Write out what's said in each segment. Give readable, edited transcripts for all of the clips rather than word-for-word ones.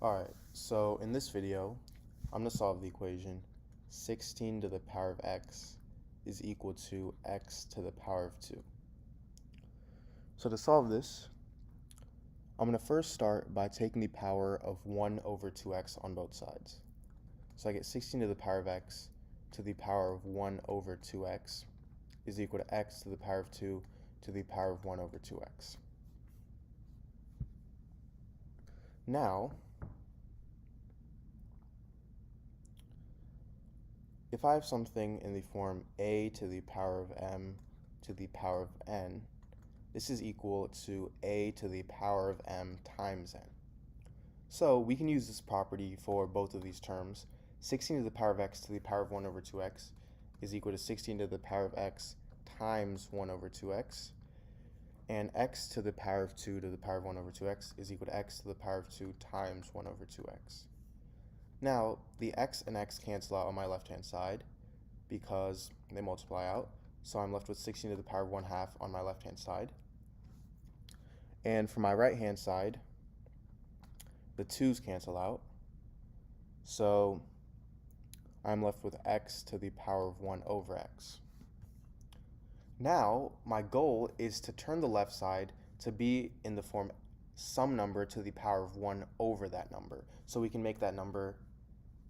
Alright, so in this video, I'm going to solve the equation 16 to the power of x is equal to x to the power of 2. So to solve this, I'm going to first start by taking the power of 1 over 2x on both sides. So I get 16 to the power of x to the power of 1 over 2x is equal to x to the power of 2 to the power of 1 over 2x. Now, if I have something in the form a to the power of m to the power of n, this is equal to a to the power of m times n. So we can use this property for both of these terms. 16 to the power of x to the power of 1 over 2x is equal to 16 to the power of x times 1 over 2x. And x to the power of 2 to the power of 1 over 2x is equal to x to the power of 2 times 1 over 2x. Now, the x and x cancel out on my left-hand side because they multiply out. So I'm left with 16 to the power of 1/2 on my left-hand side. And for my right-hand side, the 2's cancel out. So I'm left with x to the power of 1 over x. Now, my goal is to turn the left side to be in the form some number to the power of 1 over that number, so we can make that number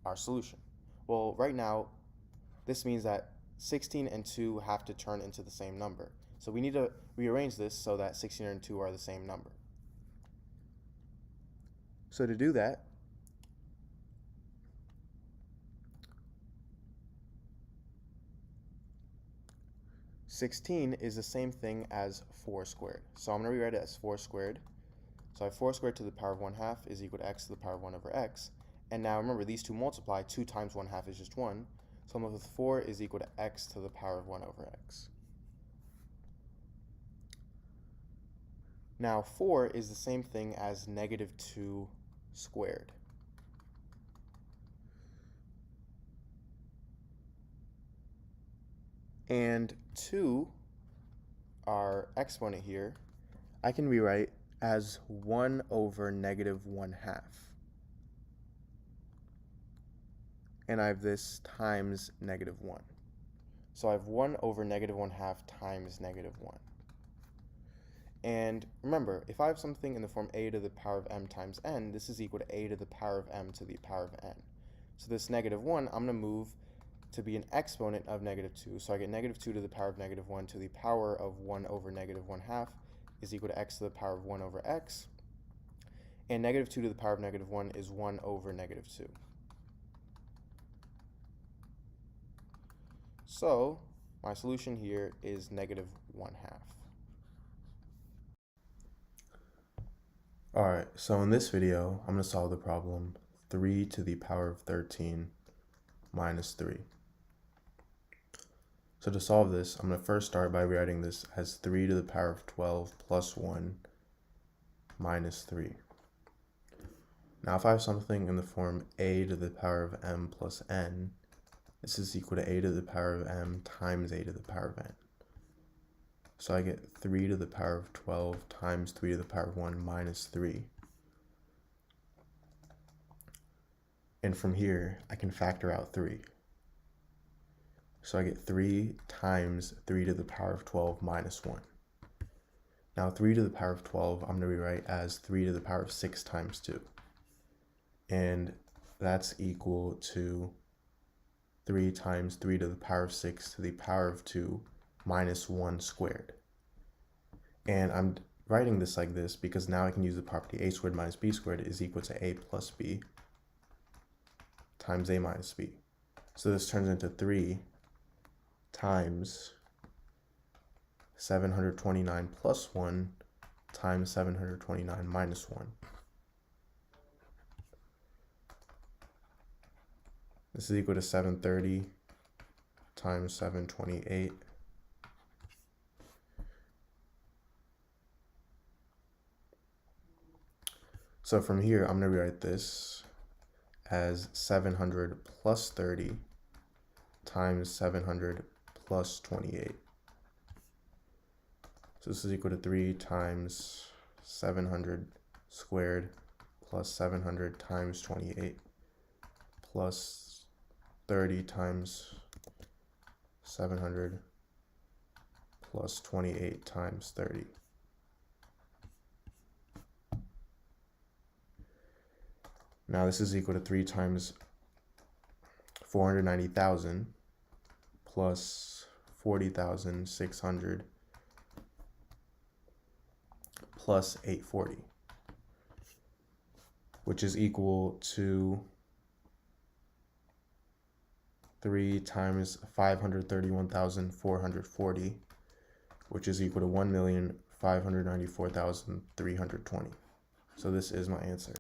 our solution. Well, right now, this means that 16 and 2 have to turn into the same number. So we need to rearrange this so that 16 and 2 are the same number. So to do that, (16) is the same thing as 4 squared. So I'm going to rewrite it as 4 squared. So I have 4 squared to the power of 1/2 is equal to x to the power of 1 over x. And now remember, these two multiply. 2 times 1/2 is just 1. So I'm left with 4 is equal to x to the power of 1 over x. Now 4 is the same thing as -2 squared. And 2, our exponent here, I can rewrite as 1 over -1/2. And I have this times -1. So I have 1 over -1/2 times -1. And remember, if I have something in the form a to the power of m times n, this is equal to a to the power of m to the power of n. So this -1, I'm going to move to be an exponent of -2. So I get -2 to the power of -1 to the power of 1 over -1/2 is equal to x to the power of 1 over x. And -2 to the power of -1 is 1 over -2. So my solution here is -1/2. Alright, so in this video, I'm going to solve the problem 3 to the power of 13 minus 3. So to solve this, I'm going to first start by rewriting this as 3 to the power of 12 plus 1 minus 3. Now if I have something in the form a to the power of m plus n, this is equal to a to the power of m times a to the power of n. So I get 3 to the power of 12 times 3 to the power of 1 minus 3. And from here, I can factor out 3. So I get 3 times 3 to the power of 12 minus 1. Now 3 to the power of 12, I'm going to rewrite as 3 to the power of 6 times 2. And that's equal to 3 times 3 to the power of 6 to the power of 2 minus 1 squared. And I'm writing this like this because now I can use the property a squared minus b squared is equal to a plus b times a minus b. So this turns into 3 times 729 plus 1 times 729 minus 1. This is equal to 730 times 728. So from here, I'm going to rewrite this as 700 plus 30 times 700 plus 28. So this is equal to 3 times 700 squared plus 700 times 28 plus 30 times 700 plus 28 times 30. Now this is equal to 3 times 490,000 plus 40,600 plus 840, which is equal to 3 times 531,440, which is equal to 1,594,320. So this is my answer.